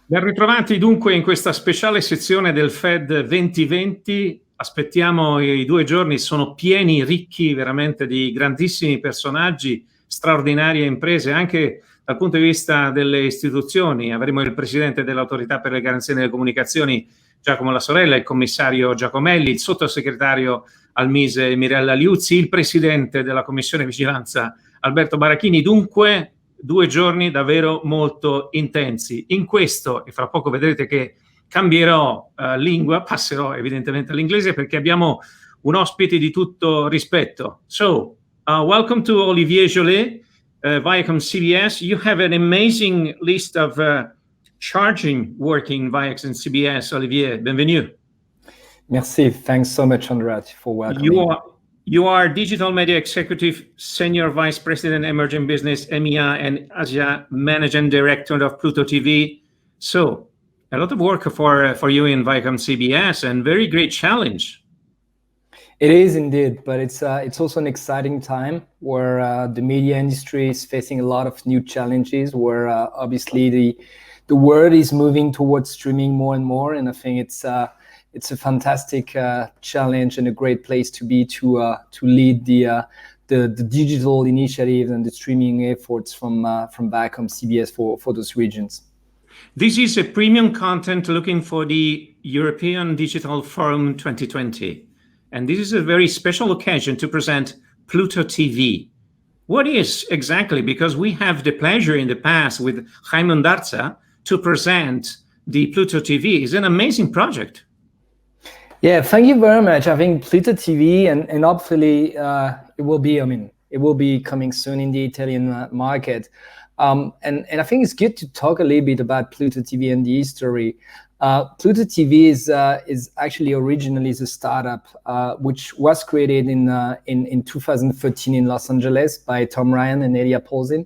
Ben ritrovati dunque in questa speciale sezione del Fed 2020. Aspettiamo i 2 giorni, sono pieni, ricchi veramente di grandissimi personaggi, straordinarie imprese, anche dal punto di vista delle istituzioni. Avremo il presidente dell'Autorità per le garanzie nelle comunicazioni, Giacomo La Sorella, il commissario Giacomelli, il sottosegretario al Mise Mirella Liuzzi, il presidente della Commissione Vigilanza Alberto Barachini. Dunque 2 giorni davvero molto intensi. In questo, e fra poco vedrete che cambierò lingua, passerò evidentemente all'inglese perché abbiamo un ospite di tutto rispetto. So, welcome to Olivier Jollet, ViacomCBS. You have an amazing list of charging working ViacomCBS, Olivier. Bienvenue. Merci. Thanks so much, Andrea, for welcoming me. You are Digital Media Executive, Senior Vice President, Emerging Business, EMEA and Asia Managing Director of Pluto TV. So, a lot of work for you in ViacomCBS and very great challenge. It is indeed, but it's also an exciting time where the media industry is facing a lot of new challenges, where obviously the world is moving towards streaming more and more, and I think it's a fantastic challenge and a great place to be to lead the digital initiatives and the streaming efforts from ViacomCBS for those regions. This is a premium content looking for the European Digital Forum 2020. And this is a very special occasion to present Pluto TV. What is exactly? Because we have the pleasure in the past with Jaime Ondarza to present the Pluto TV. It's an amazing project. Yeah, thank you very much. I think Pluto TV and hopefully it will be coming soon in the Italian market. And I think it's good to talk a little bit about Pluto TV and the history. Pluto TV is actually originally a startup which was created in 2013 in Los Angeles by Tom Ryan and Elia Paulsen.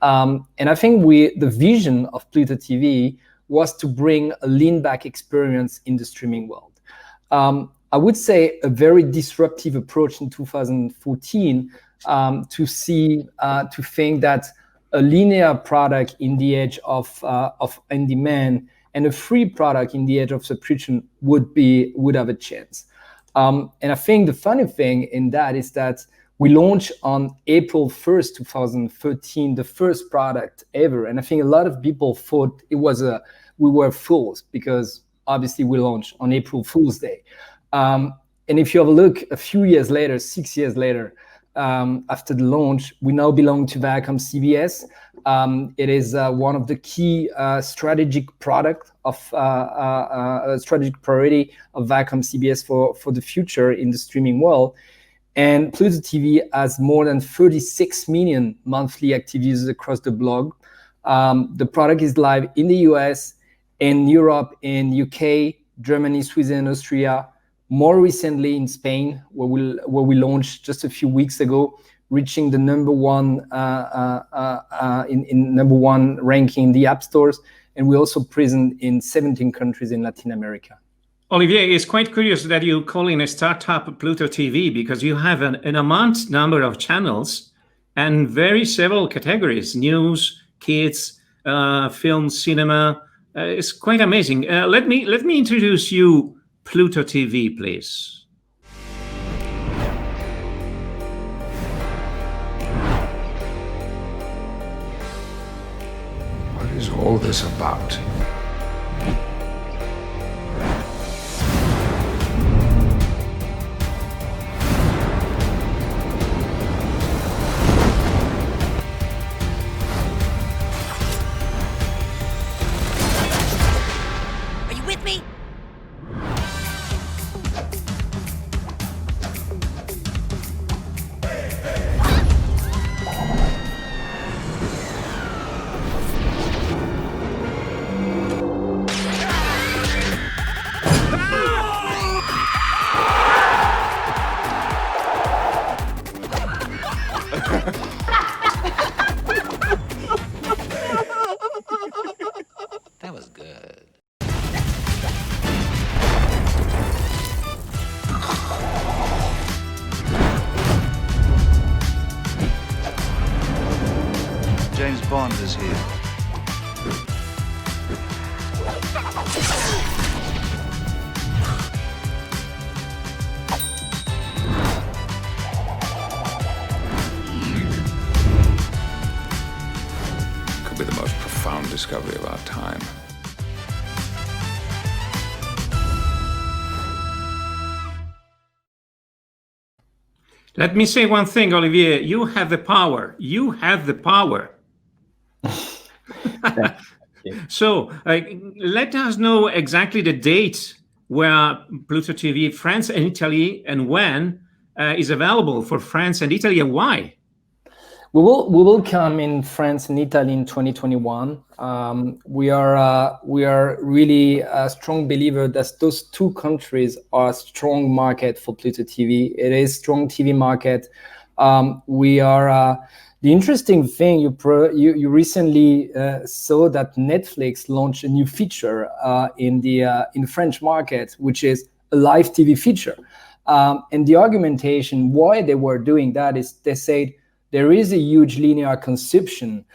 And I think the vision of Pluto TV was to bring a lean back experience in the streaming world. I would say a very disruptive approach in 2014 to think that a linear product in the age of on-demand and a free product in the age of subscription would have a chance. And I think the funny thing in that is that we launched on April 1st, 2013, the first product ever. And I think a lot of people thought we were fools because obviously we launched on April Fool's Day. And if you have a look a few years later, 6 years later, after the launch, we now belong to ViacomCBS. It is one of the key strategic product of strategic priority of ViacomCBS for the future in the streaming world. And Pluto TV has more than 36 million monthly active users across the globe. The product is live in the US, in Europe, in UK, Germany, Sweden, Austria, more recently in Spain, where we launched just a few weeks ago, reaching the number one in number one ranking in the app stores, and we're also present in 17 countries in Latin America. Olivier, it's quite curious that you call in a startup Pluto TV because you have an immense number of channels and very several categories: news, kids, film, cinema. It's quite amazing. Let me introduce you Pluto TV, please. What is all this about? Are you with me? That was good. James Bond is here. about time. Let me say one thing, Olivier. You have the power. You have the power. So let us know exactly the date where Pluto TV France and Italy, and when is available for France and Italy, and why. We will come in France and Italy in 2021. We are really a strong believer that those two countries are a strong market for Pluto TV. It is strong TV market. We are the interesting thing. You recently saw that Netflix launched a new feature in the French market, which is a live TV feature. And the argumentation why they were doing that is they said there is a huge linear consumption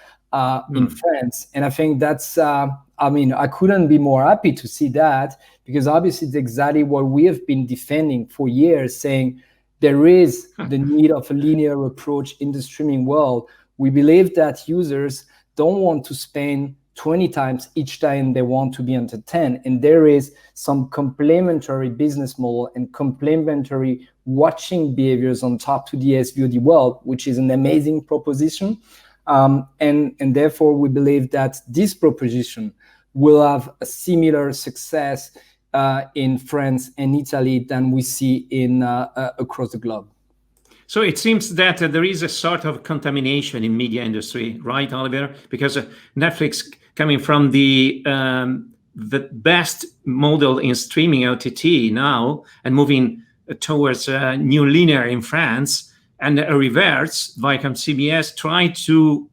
in France. And I think that's, I couldn't be more happy to see that, because obviously it's exactly what we have been defending for years, saying there is the need of a linear approach in the streaming world. We believe that users don't want to spend 20 times each time they want to be entertained. And there is some complementary business model and complementary watching behaviors on top to the SVOD world, which is an amazing proposition. And therefore, we believe that this proposition will have a similar success in France and Italy than we see in across the globe. So it seems that there is a sort of contamination in media industry, right, Oliver? Because Netflix, coming from the best model in streaming OTT now and moving towards new linear in France, and a reverse, ViacomCBS tried to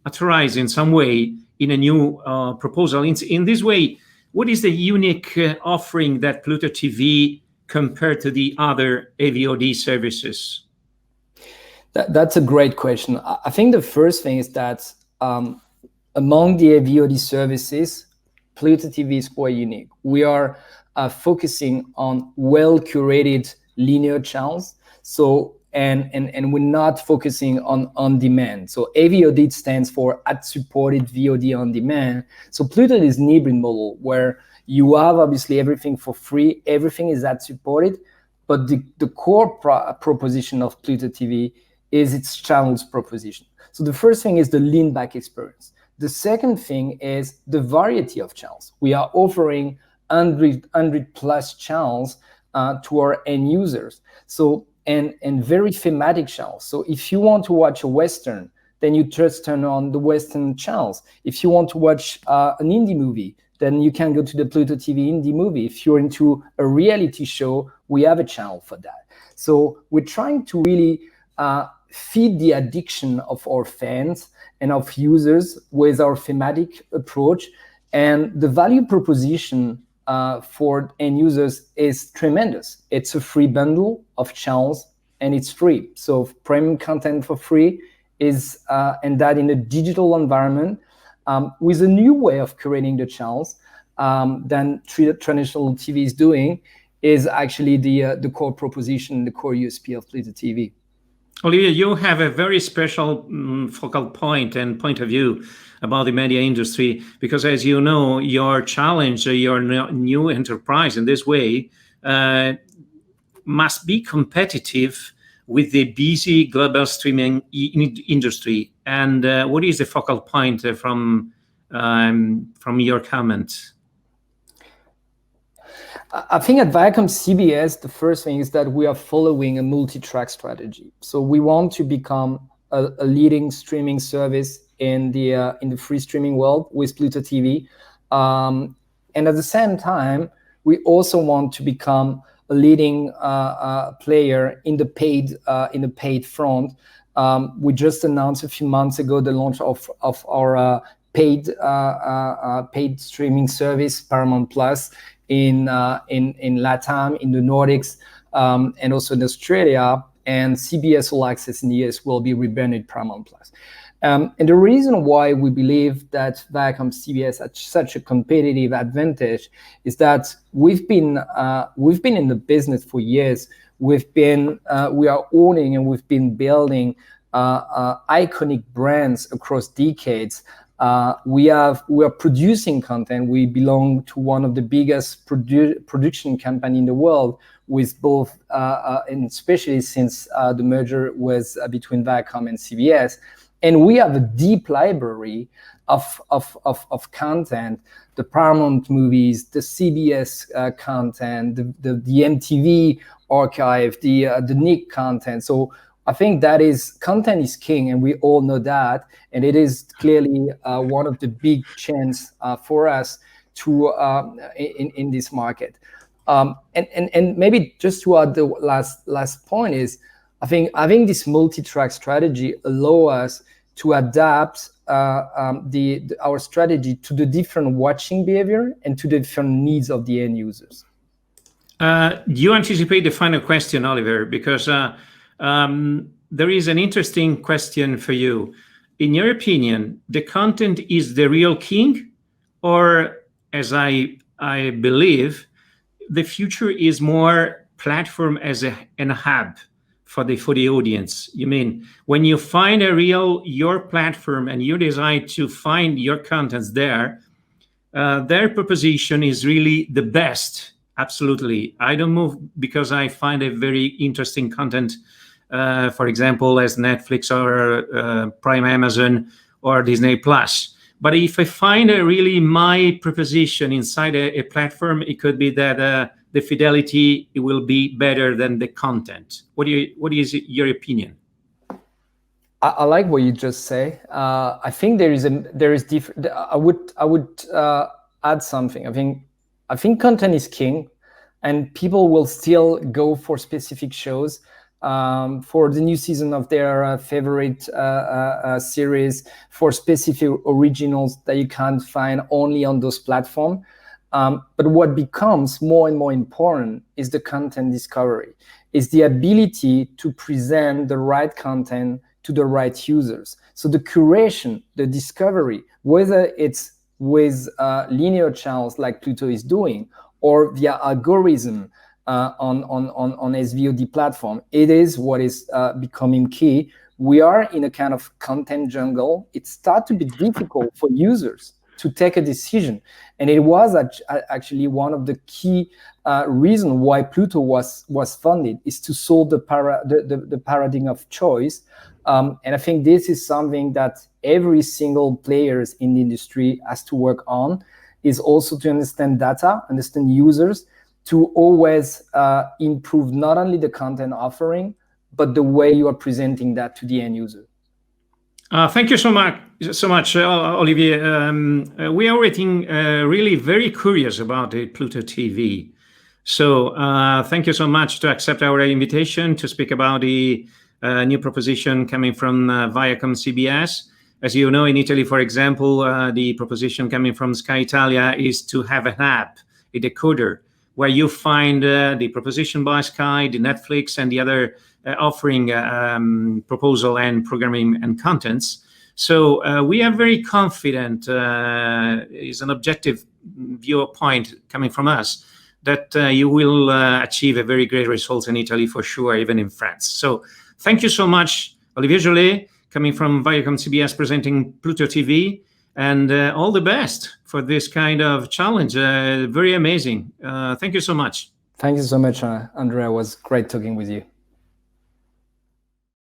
authorize in some way in a new proposal. In this way, what is the unique offering that Pluto TV compared to the other AVOD services? That's a great question. I think the first thing is that among the AVOD services, Pluto TV is quite unique. We are focusing on well-curated linear channels. So and we're not focusing on demand. So AVOD stands for ad-supported VOD on demand. So Pluto is an hybrid model where you have obviously everything for free, everything is ad-supported, but the core proposition of Pluto TV is its channels proposition. So the first thing is the lean-back experience. The second thing is the variety of channels. We are offering 100 plus channels to our end users. So and very thematic channels. So if you want to watch a Western, then you just turn on the Western channels. If you want to watch an indie movie, then you can go to the Pluto TV indie movie. If you're into a reality show, we have a channel for that. So we're trying to really feed the addiction of our fans and of users with our thematic approach. And the value proposition for end users is tremendous. It's a free bundle of channels and it's free. So premium content for free is, and that in a digital environment with a new way of creating the channels than traditional TV is doing, is actually the core proposition, the core USP of Pluto TV. Olivier, you have a very special focal point and point of view about the media industry, because as you know, your challenge, your new enterprise in this way must be competitive with the busy global streaming industry. And what is the focal point from your comment? I think at ViacomCBS, the first thing is that we are following a multi-track strategy. So we want to become a leading streaming service in the free streaming world with Pluto TV, and at the same time, we also want to become a leading player in the paid front. We just announced a few months ago the launch of our paid streaming service, Paramount Plus, in LATAM, in the Nordics, and also in Australia, and CBS All Access in the US will be rebranded Paramount Plus. And the reason why we believe that ViacomCBS has such a competitive advantage is that we've been in the business for years. We are owning and we've been building iconic brands across decades We are producing content. We belong to one of the biggest production company in the world, with both, and especially since the merger was between Viacom and CBS. And we have a deep library of content, the Paramount movies, the CBS content, the MTV archive, the Nick content. So I think that is, content is king, and we all know that. And it is clearly one of the big chances for us to in this market. And maybe just to add the last point is, I think having this multi-track strategy allow us to adapt our strategy to the different watching behavior and to the different needs of the end users. You anticipate the final question, Oliver, because there is an interesting question for you. In your opinion, the content is the real king, or, as I believe, the future is more platform as a hub for the audience? You mean when you find your platform and you decide to find your contents there, their proposition is really the best. Absolutely. I don't move because I find a very interesting content, for example, as Netflix or Prime Amazon or Disney Plus. But if I find really my proposition inside a platform, it could be that the fidelity, it will be better than the content. What is your opinion? I like what you just say. I think there is different. I would add something. I think content is king, and people will still go for specific shows, for the new season of their favorite series, for specific originals that you can't find only on those platforms. But what becomes more and more important is the content discovery, is the ability to present the right content to the right users. So the curation, the discovery, whether it's with linear channels like Pluto is doing, or via algorithm on SVOD platform, it is what is becoming key. We are in a kind of content jungle. It starts to be difficult for users to take a decision. And it was actually one of the key reasons why Pluto was funded, is to solve the paradigm of choice. And I think this is something that every single player in the industry has to work on, is also to understand data, understand users, to always improve not only the content offering, but the way you are presenting that to the end user. Thank you so much, Olivier. We are waiting, really very curious about the Pluto TV. So thank you so much to accept our invitation to speak about the new proposition coming from ViacomCBS. As you know, in Italy, for example, the proposition coming from Sky Italia is to have an app, a decoder, where you find the proposition by Sky, the Netflix, and the other offering proposal and programming and contents. So we are very confident, is an objective viewpoint coming from us, that you will achieve a very great results in Italy for sure, even in France. So thank you so much, Olivier Jollet, coming from ViacomCBS, presenting Pluto TV, and all the best for this kind of challenge. Very amazing. Thank you so much. Thank you so much, Andrea. It was great talking with you.